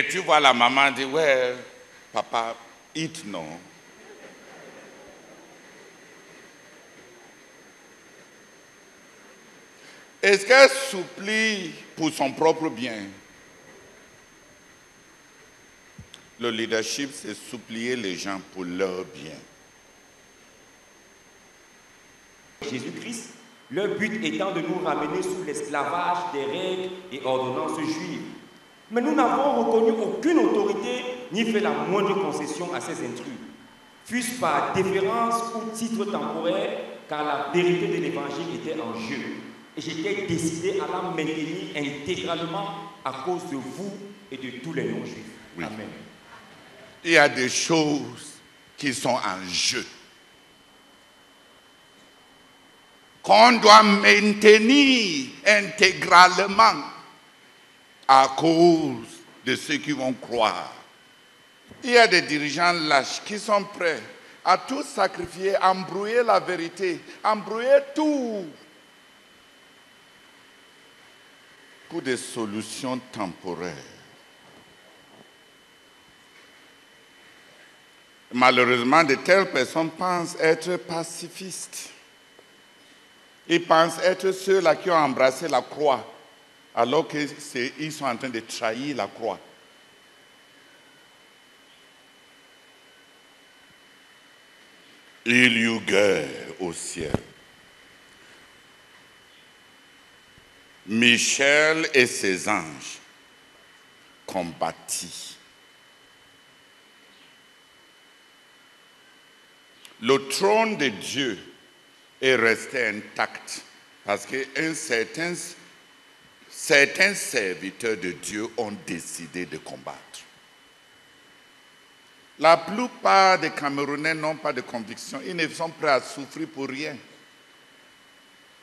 Et tu vois la maman dire, ouais, papa, eat non. Est-ce qu'elle supplie pour son propre bien? Le leadership, c'est supplier les gens pour leur bien. Jésus-Christ, leur but étant de nous ramener sous l'esclavage des règles et ordonnances juives. Mais nous n'avons reconnu aucune autorité ni fait la moindre concession à ces intrus, fût-ce par déférence ou titre temporaire, car la vérité de l'évangile était en jeu. Et j'étais décidé à la maintenir intégralement à cause de vous et de tous les non-juifs. Oui. Amen. Il y a des choses qui sont en jeu, qu'on doit maintenir intégralement à cause de ceux qui vont croire. Il y a des dirigeants lâches qui sont prêts à tout sacrifier, embrouiller la vérité, embrouiller tout pour des solutions temporaires. Malheureusement, de telles personnes pensent être pacifistes. Ils pensent être ceux-là qui ont embrassé la croix, alors qu'ils sont en train de trahir la croix. Il y eut guerre au ciel. Michel et ses anges combattirent. Le trône de Dieu est resté intact parce que certains serviteurs de Dieu ont décidé de combattre. La plupart des Camerounais n'ont pas de conviction. Ils ne sont prêts à souffrir pour rien.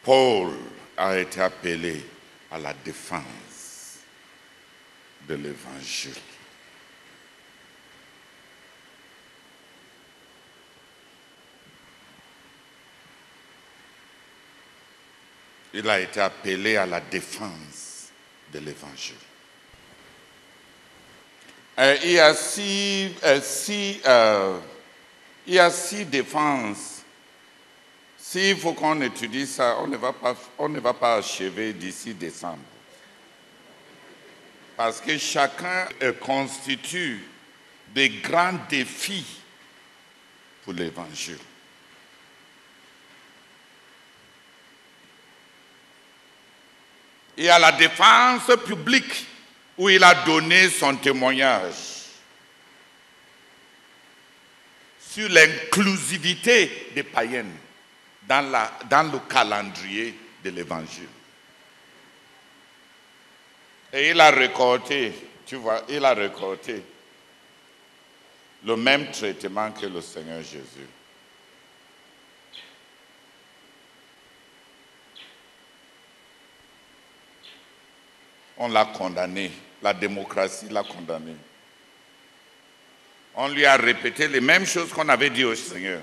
Paul a été appelé à la défense de l'évangile. Il a été appelé à la défense de l'évangile. Il y a six défenses. S'il faut qu'on étudie ça, on ne va pas achever d'ici décembre. Parce que chacun constitue des grands défis pour l'évangile. Il y a la défense publique où il a donné son témoignage sur l'inclusivité des païens dans le calendrier de l'évangile. Et il a récolté, tu vois, il a récolté le même traitement que le Seigneur Jésus. On l'a condamné, la démocratie l'a condamné. On lui a répété les mêmes choses qu'on avait dit au Seigneur.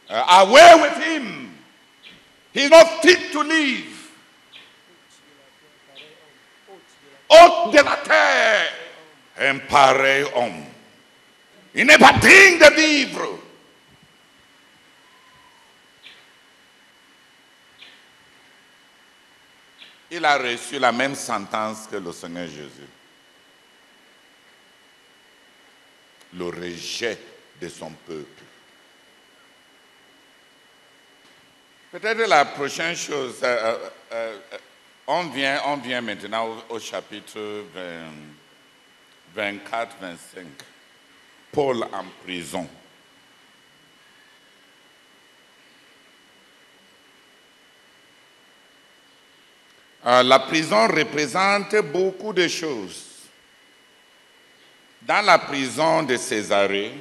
Away with him. He's not fit to live. Hôte de la terre, un pareil homme. Il n'est pas digne de vivre. Il a reçu la même sentence que le Seigneur Jésus. Le rejet de son peuple. Peut-être la prochaine chose, on vient maintenant au chapitre 24-25. Paul en prison. La prison représente beaucoup de choses. Dans la prison de Césarée,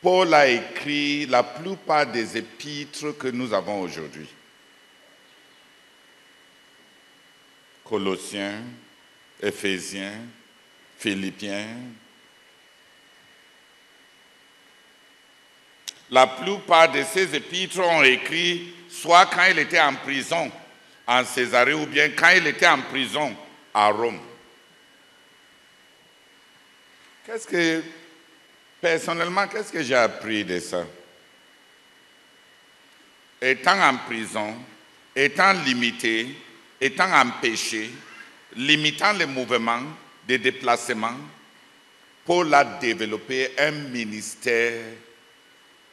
Paul a écrit la plupart des épîtres que nous avons aujourd'hui. Colossiens, Éphésiens, Philippiens. La plupart de ces épîtres ont écrit soit quand il était en prison en Césarée ou bien quand il était en prison à Rome. Personnellement, qu'est-ce que j'ai appris de ça? Étant en prison, étant limité, étant empêché, limitant les mouvements de déplacement, Paul a développé un ministère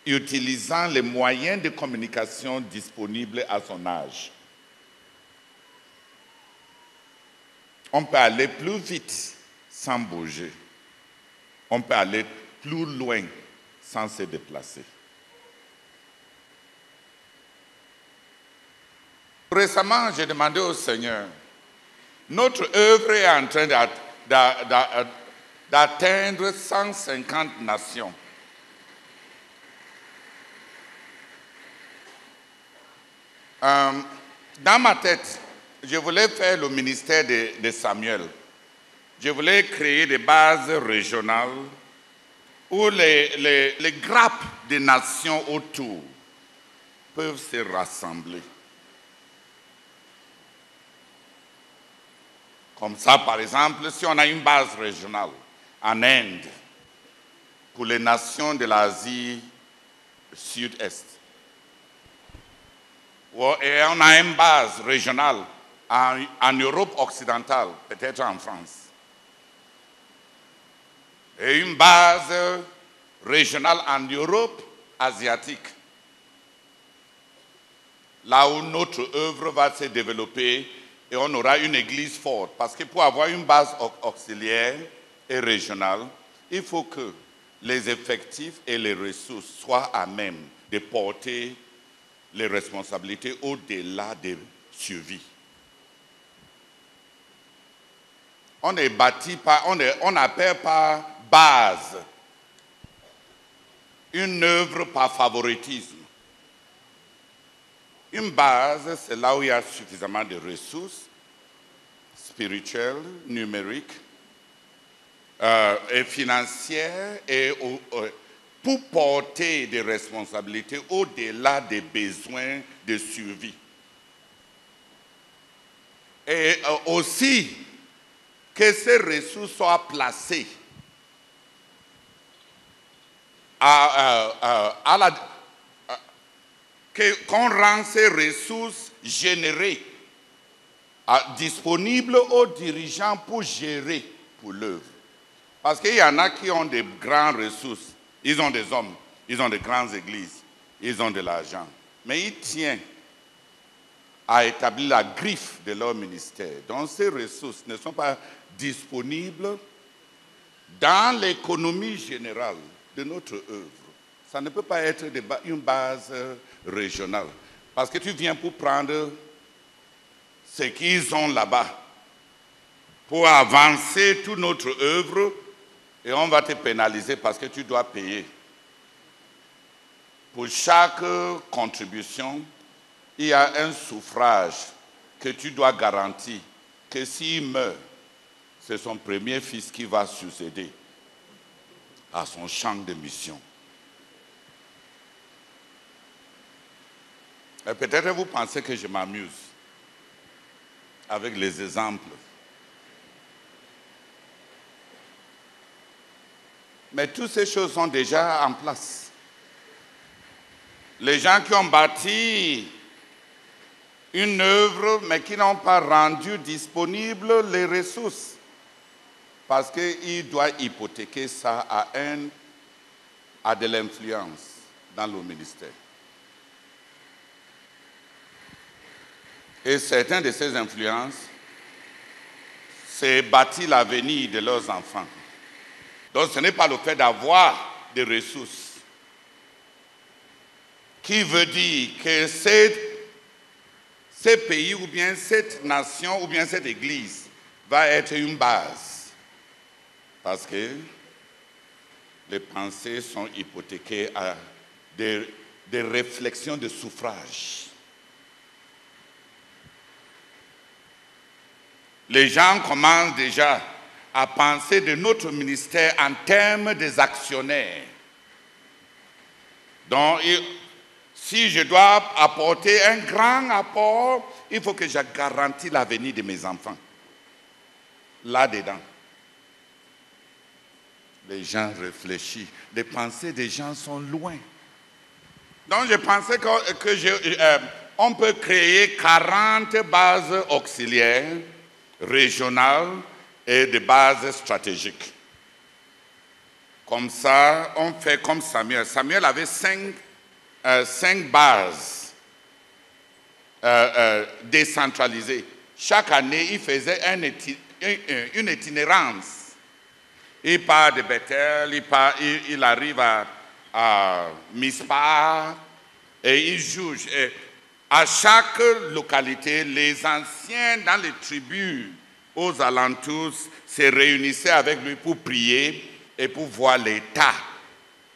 utilisant les moyens de communication disponibles à son âge. On peut aller plus vite sans bouger. On peut aller plus loin sans se déplacer. Récemment, j'ai demandé au Seigneur, notre œuvre est en train d'atteindre 150 nations. Dans ma tête, je voulais faire le ministère de Samuel. Je voulais créer des bases régionales où les grappes des nations autour peuvent se rassembler. Comme ça, par exemple, si on a une base régionale en Inde, pour les nations de l'Asie sud-est, et on a une base régionale en Europe occidentale, peut-être en France, et une base régionale en Europe asiatique, là où notre œuvre va se développer et on aura une église forte. Parce que pour avoir une base auxiliaire et régionale, il faut que les effectifs et les ressources soient à même de porter les responsabilités au-delà des survies. On est bâti par, on appelle par base une œuvre par favoritisme. Une base, c'est là où il y a suffisamment de ressources spirituelles, numériques et financières pour porter des responsabilités au-delà des besoins de survie. Et aussi que ces ressources soient placées qu'on rend ces ressources générées, disponibles aux dirigeants pour gérer pour l'œuvre. Parce qu'il y en a qui ont des grandes ressources, ils ont des hommes, ils ont de grandes églises, ils ont de l'argent. Mais ils tiennent à établir la griffe de leur ministère. Donc ces ressources ne sont pas disponibles dans l'économie générale de notre œuvre. Ça ne peut pas être une base régionale. Parce que tu viens pour prendre ce qu'ils ont là-bas, pour avancer toute notre œuvre, et on va te pénaliser parce que tu dois payer. Pour chaque contribution, il y a un suffrage que tu dois garantir que s'il meurt, c'est son premier fils qui va succéder à son champ de mission. Et peut-être vous pensez que je m'amuse avec les exemples. Mais toutes ces choses sont déjà en place. Les gens qui ont bâti une œuvre, mais qui n'ont pas rendu disponibles les ressources, parce qu'ils doivent hypothéquer ça à de l'influence dans le ministère. Et certaines de ces influences, c'est bâtir l'avenir de leurs enfants. Donc ce n'est pas le fait d'avoir des ressources qui veut dire que ce pays ou bien cette nation ou bien cette église va être une base. Parce que les pensées sont hypothéquées à des réflexions de suffrage. Les gens commencent déjà à penser de notre ministère en termes des actionnaires. Donc, si je dois apporter un grand apport, il faut que je garantisse l'avenir de mes enfants. Là-dedans. les gens réfléchissent. Les pensées des gens sont loin. Donc je pensais on peut créer 40 bases auxiliaires, régionales et des bases stratégiques. Comme ça, on fait comme Samuel. Samuel avait 5 bases décentralisées. Chaque année, il faisait une itinérance. Il part de Bethel, il arrive à Mispa et il juge. Et à chaque localité, les anciens dans les tribus aux alentours se réunissaient avec lui pour prier et pour voir l'état,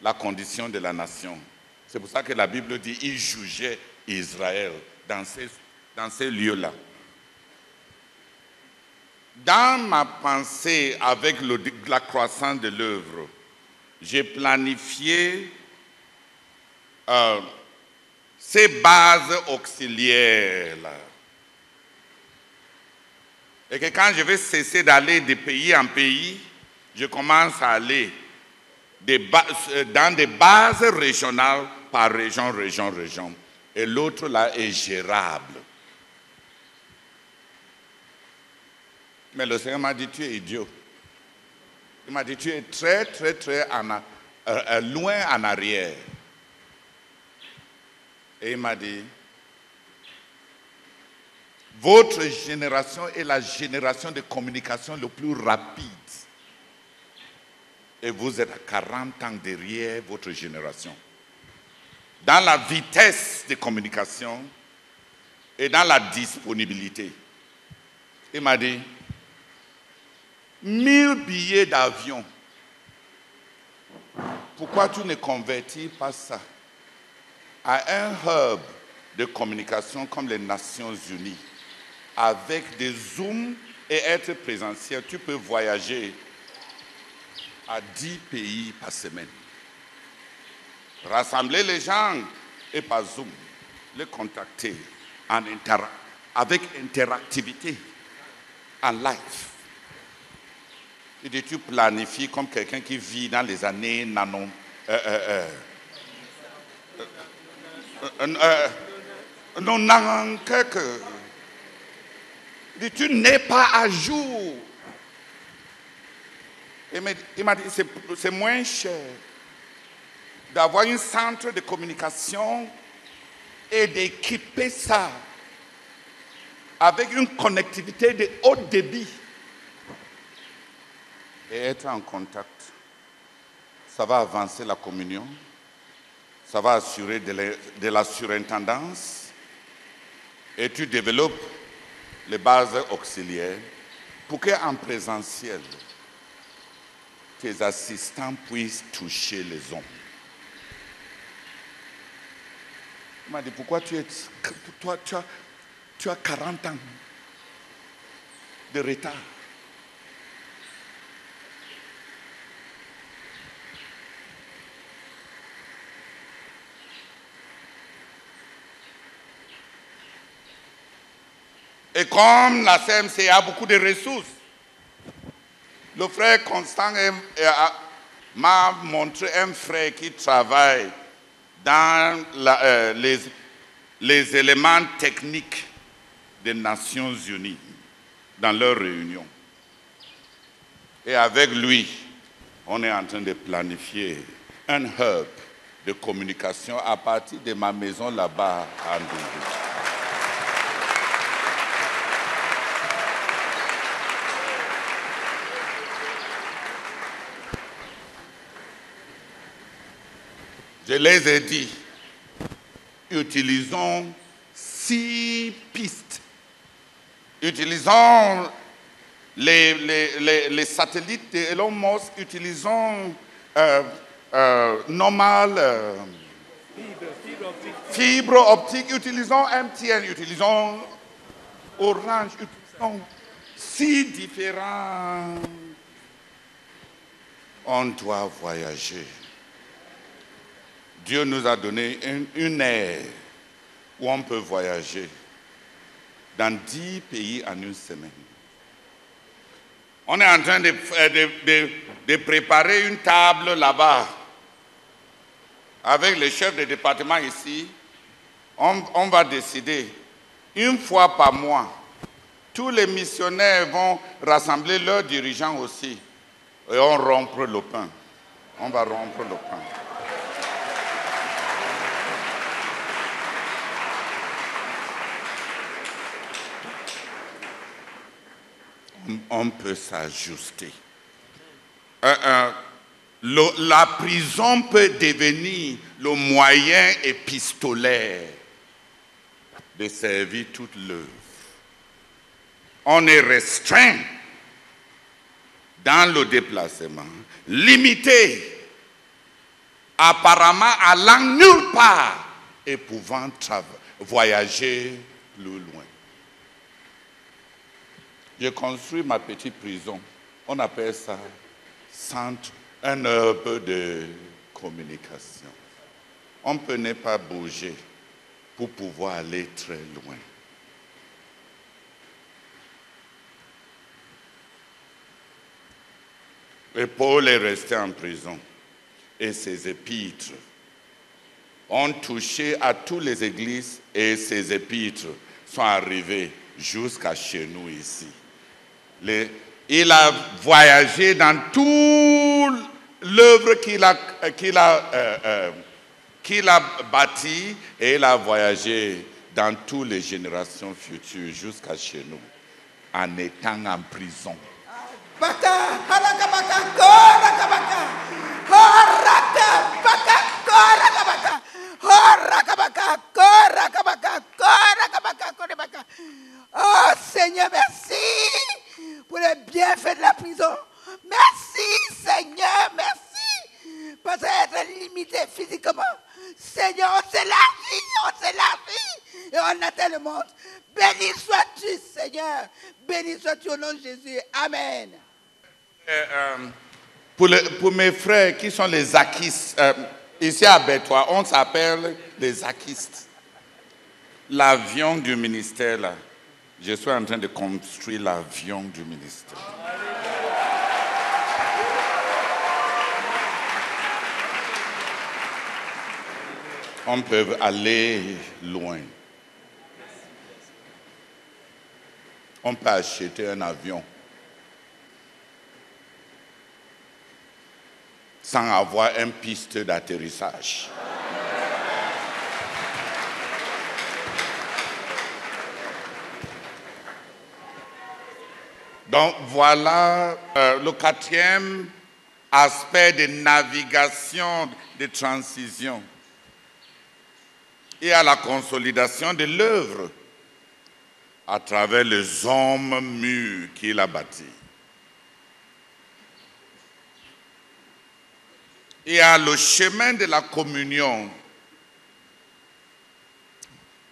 la condition de la nation. C'est pour ça que la Bible dit qu'il jugeait Israël dans ces lieux-là. Dans ma pensée avec la croissance de l'œuvre, j'ai planifié ces bases auxiliaires-là. Et que quand je vais cesser d'aller de pays en pays, je commence à aller dans des bases régionales par région. Et l'autre là est gérable. Mais le Seigneur m'a dit, tu es idiot. Il m'a dit, tu es très loin en arrière. Et il m'a dit, votre génération est la génération de communication le plus rapide. Et vous êtes à 40 ans derrière votre génération. Dans la vitesse de communication et dans la disponibilité. Il m'a dit, 1000 billets d'avion. Pourquoi tu ne convertis pas ça à un hub de communication comme les Nations Unies, avec des Zooms et être présentiel? Tu peux voyager à 10 pays par semaine. Rassembler les gens et par Zoom, les contacter avec interactivité en live. Et tu planifies comme quelqu'un qui vit dans les années tu n'es pas à jour. Il m'a dit, c'est moins cher d'avoir un centre de communication et d'équiper ça avec une connectivité de haut débit et être en contact. Ça va avancer la communion, ça va assurer de la surintendance et tu développes les bases auxiliaires pour qu'en présentiel, tes assistants puissent toucher les hommes. Il m'a dit, pourquoi tu as 40 ans de retard? Et comme la CMC a beaucoup de ressources, le frère Constant m'a montré un frère qui travaille dans les éléments techniques des Nations Unies, dans leurs réunions. Et avec lui, on est en train de planifier un hub de communication à partir de ma maison là-bas à Ndougou. Je les ai dit, utilisons 6 pistes. Utilisons les satellites de Elon Musk, utilisons fibre optique, utilisons MTN, utilisons Orange, utilisons 6 différents. On doit voyager. Dieu nous a donné une ère où on peut voyager. dans 10 pays en une semaine. On est en train de préparer une table là-bas. Avec le chef de département ici, on va décider, une fois par mois, tous les missionnaires vont rassembler leurs dirigeants aussi. Et on rompre le pain. On va rompre le pain. On peut s'ajuster. La prison peut devenir le moyen épistolaire de servir toute l'œuvre. On est restreint dans le déplacement, limité, apparemment allant nulle part et pouvant voyager plus loin. J'ai construit ma petite prison. On appelle ça centre, un hub de communication. On ne peut pas bouger pour pouvoir aller très loin. Et Paul est resté en prison. Et ses épîtres ont touché à toutes les églises et ses épîtres sont arrivés jusqu'à chez nous ici. Il a voyagé dans toute l'œuvre qu'il a bâtie et il a voyagé dans toutes les générations futures jusqu'à chez nous en étant en prison. Oh Seigneur, merci pour le bienfait de la prison. Merci Seigneur, merci. Parce qu'être limité physiquement, Seigneur, on s'élargit et on atteint le monde. Béni sois-tu Seigneur, béni sois-tu au nom de Jésus. Amen. Pour mes frères qui sont les zakistes, ici à Bétois, on s'appelle les zakistes. L'avion du ministère, là, je suis en train de construire l'avion du ministère. On peut aller loin. On peut acheter un avion sans avoir une piste d'atterrissage. Donc voilà le quatrième aspect de navigation, de transition. Et à la consolidation de l'œuvre à travers les hommes mûrs qu'il a bâtis. Et à le chemin de la communion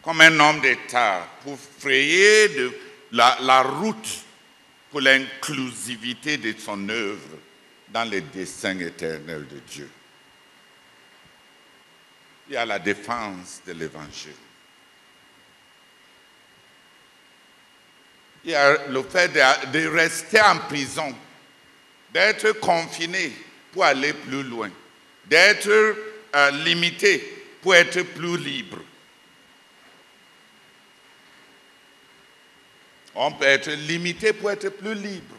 comme un homme d'État pour frayer la route pour l'inclusivité de son œuvre dans les desseins éternels de Dieu. Il y a la défense de l'Évangile. Il y a le fait de rester en prison, d'être confiné pour aller plus loin, d'être limité pour être plus libre. On peut être limité pour être plus libre.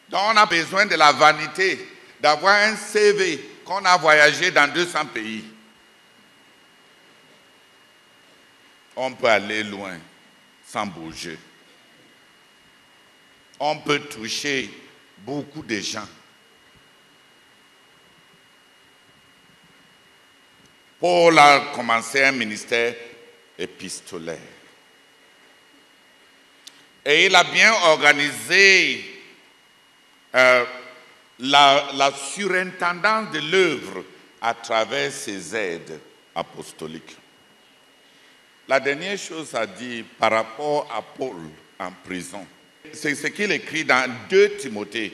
Donc on a besoin de la vanité, d'avoir un CV qu'on a voyagé dans 200 pays. On peut aller loin sans bouger. On peut toucher beaucoup de gens. Paul a commencé un ministère épistolaire. Et il a bien organisé la surintendance de l'œuvre à travers ses aides apostoliques. La dernière chose à dire par rapport à Paul en prison, c'est ce qu'il écrit dans 2 Timothée,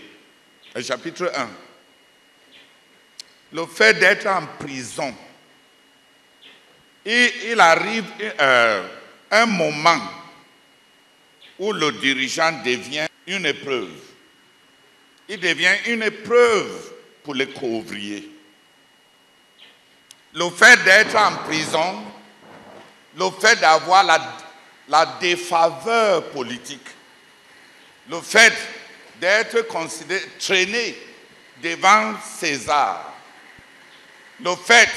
chapitre 1. Le fait d'être en prison, il arrive un moment où le dirigeant devient une épreuve. Il devient une épreuve pour les co-ouvriers. Le fait d'être en prison, le fait d'avoir la défaveur politique, le fait d'être considéré, traîné devant César, le fait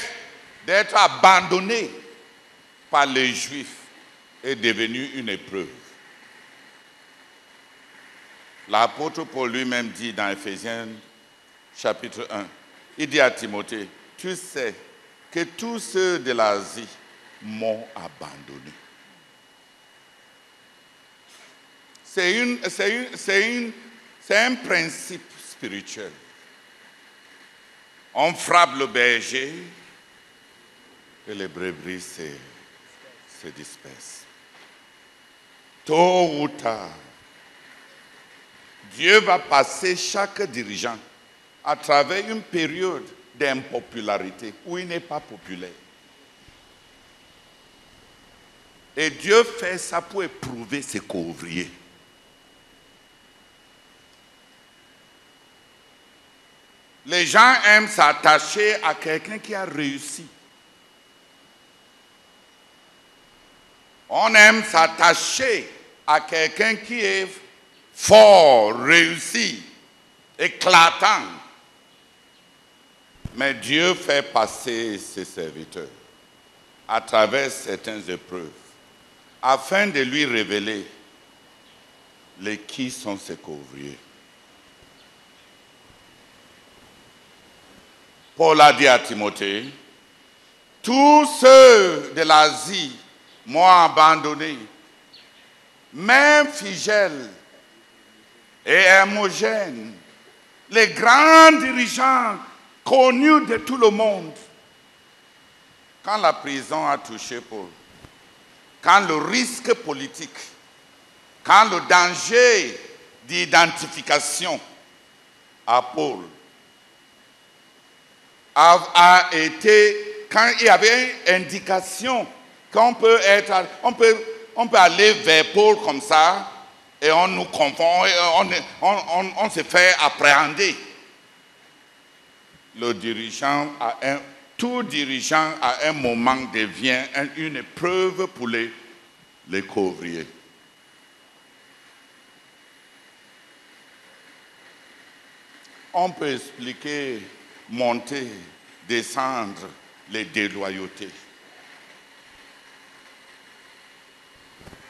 d'être abandonné par les Juifs est devenu une épreuve. L'apôtre Paul lui-même dit dans Éphésiens chapitre 1, il dit à Timothée, tu sais que tous ceux de l'Asie m'ont abandonné. C'est un principe spirituel. On frappe le berger et les brebis se dispersent. Tôt ou tard, Dieu va passer chaque dirigeant à travers une période d'impopularité où il n'est pas populaire. Et Dieu fait ça pour éprouver ses co-ouvriers. Les gens aiment s'attacher à quelqu'un qui a réussi. On aime s'attacher à quelqu'un qui est fort, réussi, éclatant. Mais Dieu fait passer ses serviteurs à travers certaines épreuves afin de lui révéler qui sont ses co-ouvriers. Paul a dit à Timothée, tous ceux de l'Asie m'ont abandonné, même Phygèle et Hermogène, les grands dirigeants connus de tout le monde. Quand la prison a touché Paul, quand le risque politique, quand le danger d'identification à Paul a été, quand il y avait une indication qu'on peut aller vers Paul comme ça et on nous confond, on se fait appréhender. Tout dirigeant à un moment devient une épreuve pour les co-ouvriers. On peut expliquer, monter, descendre les déloyautés.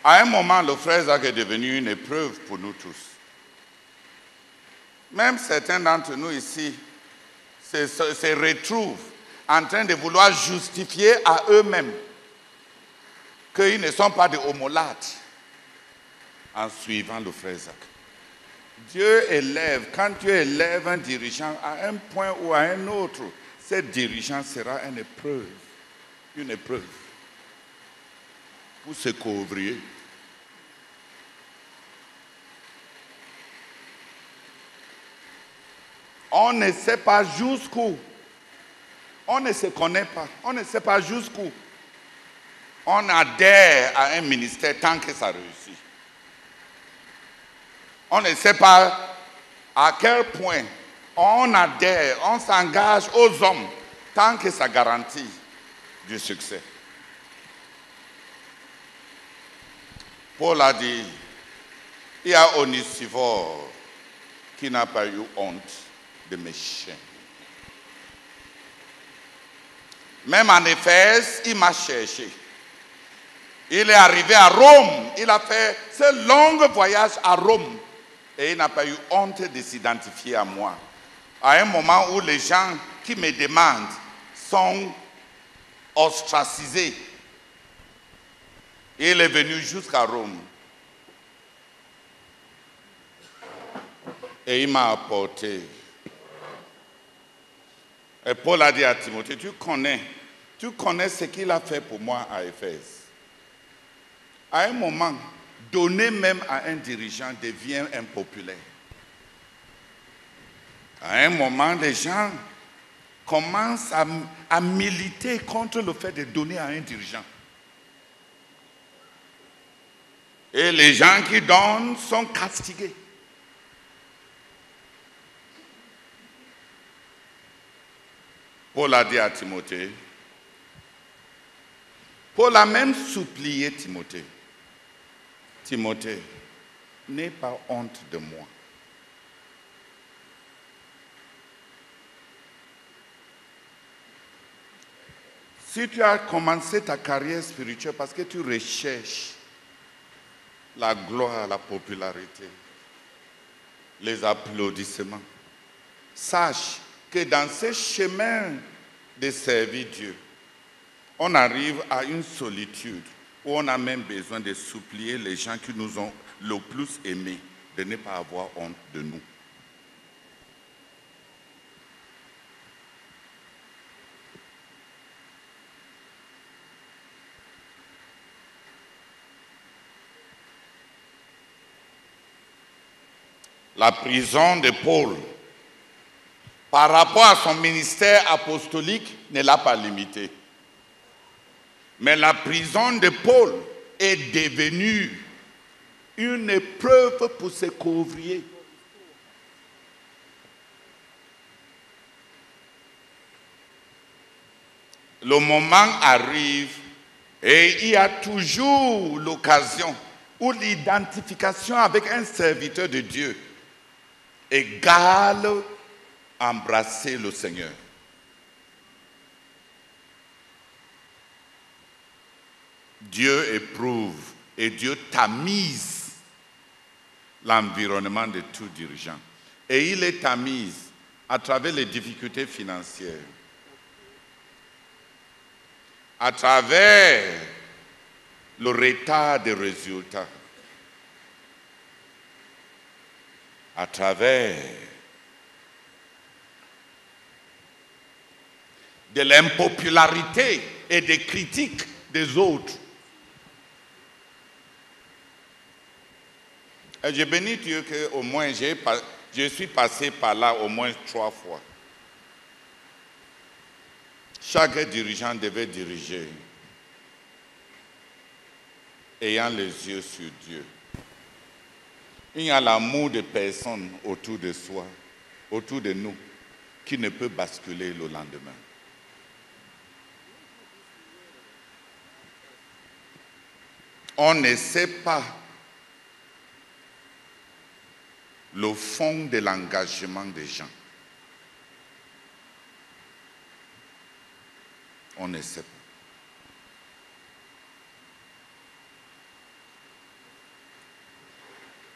À un moment, le frère Zach est devenu une épreuve pour nous tous. Même certains d'entre nous ici se retrouvent en train de vouloir justifier à eux-mêmes qu'ils ne sont pas des homologues en suivant le frère Zach. Dieu élève, quand Dieu élève un dirigeant à un point ou à un autre, ce dirigeant sera une épreuve pour ce co-ouvrier. On ne sait pas jusqu'où. On ne se connaît pas. On ne sait pas jusqu'où. On adhère à un ministère tant que ça réussit. On ne sait pas à quel point on adhère, on s'engage aux hommes tant que ça garantit du succès. Paul a dit, il y a Onesiphore qui n'a pas eu honte de mes chaînes. Même en Éphèse, il m'a cherché. Il est arrivé à Rome. Il a fait ce long voyage à Rome. Et il n'a pas eu honte de s'identifier à moi. À un moment où les gens qui me demandent sont ostracisés. Il est venu jusqu'à Rome. Et il m'a apporté. Et Paul a dit à Timothée, tu connais ce qu'il a fait pour moi à Éphèse. À un moment, donner même à un dirigeant devient impopulaire. À un moment, les gens commencent à militer contre le fait de donner à un dirigeant. Et les gens qui donnent sont castigés. Paul a dit à Timothée, Paul a même supplié Timothée. Timothée, n'aie pas honte de moi. Si tu as commencé ta carrière spirituelle parce que tu recherches la gloire, la popularité, les applaudissements, sache que dans ce chemin de servir Dieu, on arrive à une solitude où on a même besoin de supplier les gens qui nous ont le plus aimés de ne pas avoir honte de nous. La prison de Paul, par rapport à son ministère apostolique, ne l'a pas limité. Mais la prison de Paul est devenue une épreuve pour ses couvriers. Le moment arrive et il y a toujours l'occasion où l'identification avec un serviteur de Dieu égale embrasser le Seigneur. Dieu éprouve et Dieu tamise l'environnement de tout dirigeant. Et il est tamise à travers les difficultés financières, à travers le retard des résultats, à travers de l'impopularité et des critiques des autres. Et je bénis Dieu qu'au moins je suis passé par là au moins 3 fois. Chaque dirigeant devait diriger ayant les yeux sur Dieu. Il y a l'amour de personnes autour de soi, autour de nous, qui ne peut basculer le lendemain. On ne sait pas le fond de l'engagement des gens. On ne sait pas.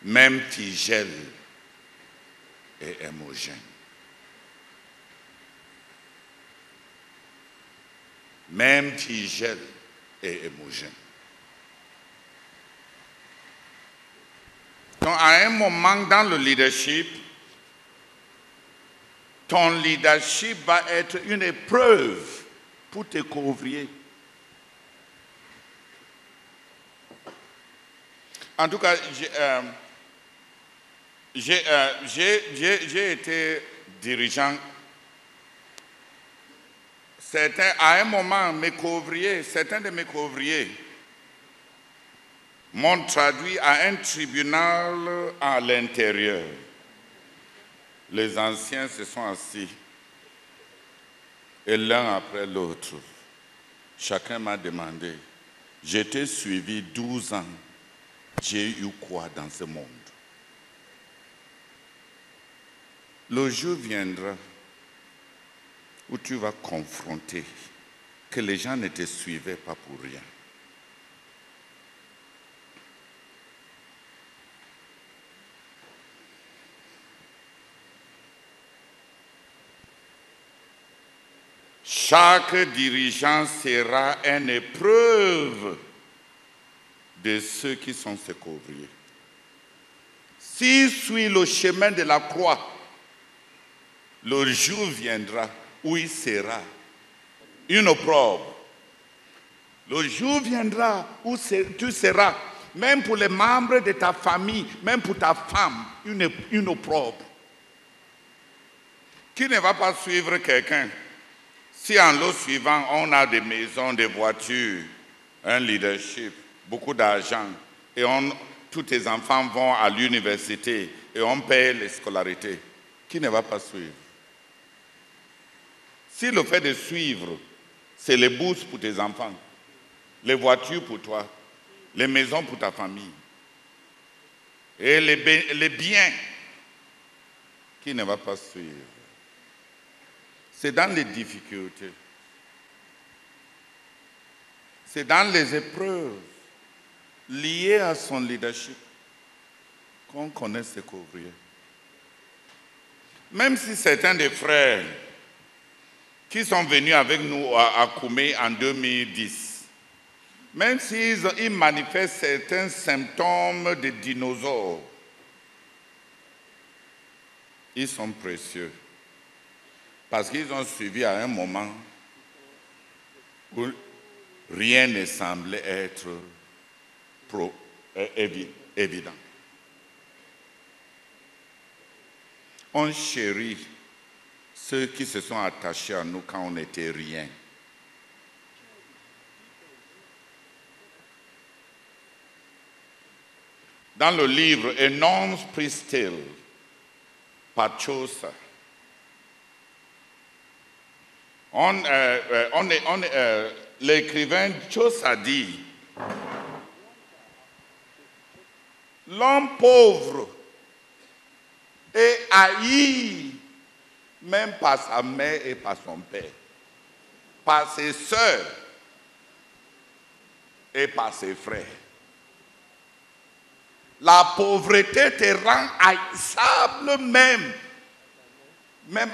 Même Figel est hémogène. Même Figel est hémogène. Donc, à un moment dans le leadership, ton leadership va être une épreuve pour tes couvriers. En tout cas, j'ai été dirigeant. À un moment, certains de mes couvriers m'ont traduit à un tribunal à l'intérieur. Les anciens se sont assis et l'un après l'autre, chacun m'a demandé, je t'ai suivi 12 ans, j'ai eu quoi dans ce monde? Le jour viendra où tu vas confronter que les gens ne te suivaient pas pour rien. Chaque dirigeant sera une épreuve de ceux qui sont ses couvriers. S'il suit le chemin de la croix, le jour viendra où il sera une opprobre. Le jour viendra où tu seras, même pour les membres de ta famille, même pour ta femme, une opprobre. Qui ne va pas suivre quelqu'un si en le suivant, on a des maisons, des voitures, un leadership, beaucoup d'argent, et tous tes enfants vont à l'université et on paye les scolarités, qui ne va pas suivre? Si le fait de suivre, c'est les bourses pour tes enfants, les voitures pour toi, les maisons pour ta famille, et les biens, qui ne va pas suivre? C'est dans les difficultés, c'est dans les épreuves liées à son leadership qu'on connaît ce qu'ouvrier. Même si certains des frères qui sont venus avec nous à Koumé en 2010, même s'ils manifestent certains symptômes de dinosaures, ils sont précieux. Parce qu'ils ont suivi à un moment où rien ne semblait être évident. On chérit ceux qui se sont attachés à nous quand on n'était rien. Dans le livre A Non's Priest's Tale par Chaucer, l'écrivain Chaucer dit: l'homme pauvre est haï même par sa mère et par son père, par ses sœurs et par ses frères. La pauvreté te rend haïssable même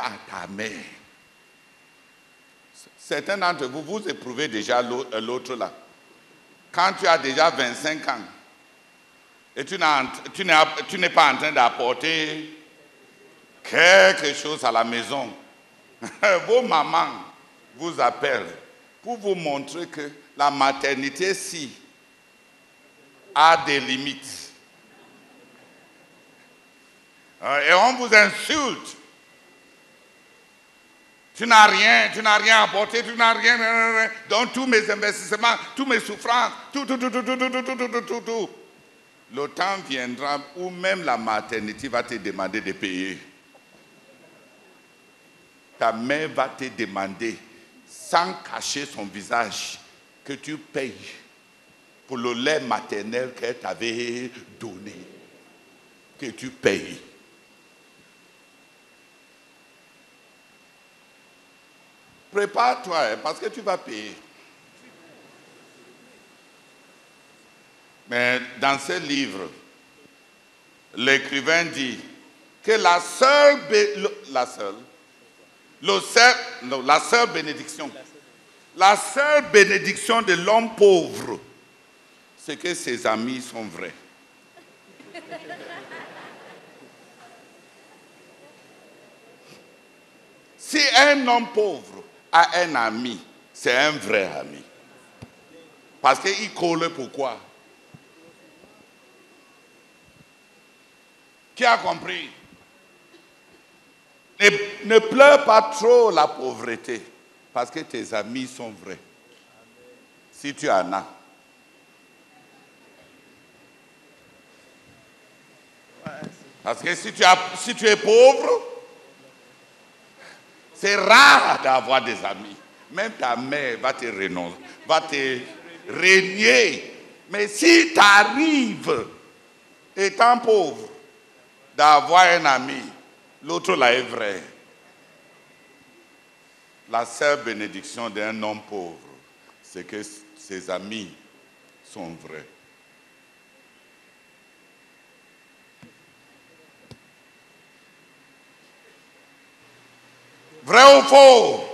à ta mère. Certains d'entre vous, vous éprouvez déjà l'autre là. Quand tu as déjà 25 ans et tu n'es pas en train d'apporter quelque chose à la maison, vos mamans vous appellent pour vous montrer que la maternité ci a des limites. Et on vous insulte. Tu n'as rien apporté, tu n'as rien. Donc tous mes investissements, tous mes souffrances, tout. Le temps viendra où même la maternité va te demander de payer. Ta mère va te demander, sans cacher son visage, que tu payes pour le lait maternel qu'elle t'avait donné. Que tu payes. Prépare-toi, parce que tu vas payer. Mais dans ce livre, l'écrivain dit que la seule bénédiction de l'homme pauvre, c'est que ses amis sont vrais. Si un homme pauvre a un ami, c'est un vrai ami. Parce qu'il colle pourquoi? Qui a compris? Ne pleure pas trop la pauvreté, parce que tes amis sont vrais. Si tu en as. Parce que si tu es pauvre, c'est rare d'avoir des amis. Même ta mère va te renoncer, va te régner. Mais si tu arrives, étant pauvre, d'avoir un ami, l'autre là est vrai. La seule bénédiction d'un homme pauvre, c'est que ses amis sont vrais. Vrai ou faux?